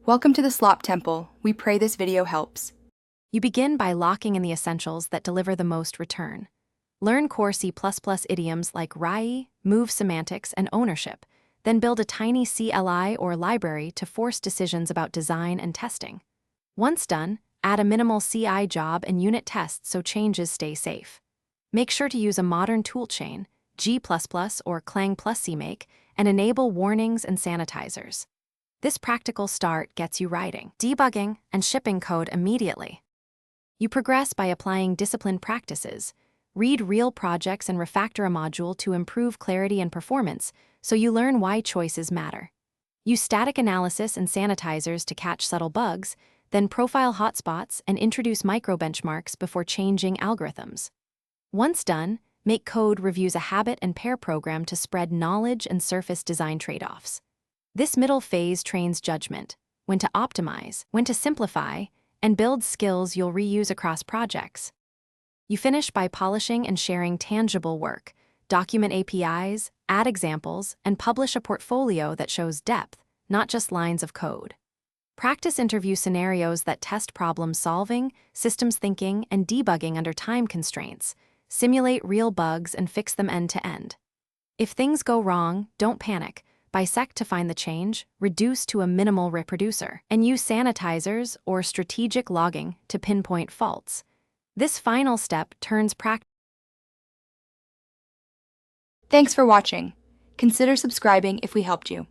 Welcome to the Slop Temple. We pray this video helps. You begin by locking in the essentials that deliver the most return. Learn core C++ idioms like RAI, move semantics, and ownership, then build a tiny CLI or library to force decisions about design and testing. Once done, add a minimal CI job and unit tests so changes stay safe. Make sure to use a modern toolchain, G++ or Clang plus CMake, and enable warnings and sanitizers. This practical start gets you writing, debugging, and shipping code immediately. You progress by applying disciplined practices. Read real projects and refactor a module to improve clarity and performance so you learn why choices matter. Use static analysis and sanitizers to catch subtle bugs, then profile hotspots and introduce micro-benchmarks before changing algorithms. Once done, make code reviews a habit and pair program to spread knowledge and surface design trade-offs. This middle phase trains judgment, when to optimize, when to simplify, and builds skills you'll reuse across projects. You finish by polishing and sharing tangible work, document APIs, add examples, and publish a portfolio that shows depth, not just lines of code. Practice interview scenarios that test problem solving, systems thinking, and debugging under time constraints. Simulate real bugs and fix them end to end. If things go wrong, don't panic. Bisect to find the change, reduce to a minimal reproducer, and use sanitizers or strategic logging to pinpoint faults. This final step turns practice. Thanks for watching. Consider subscribing if we helped you.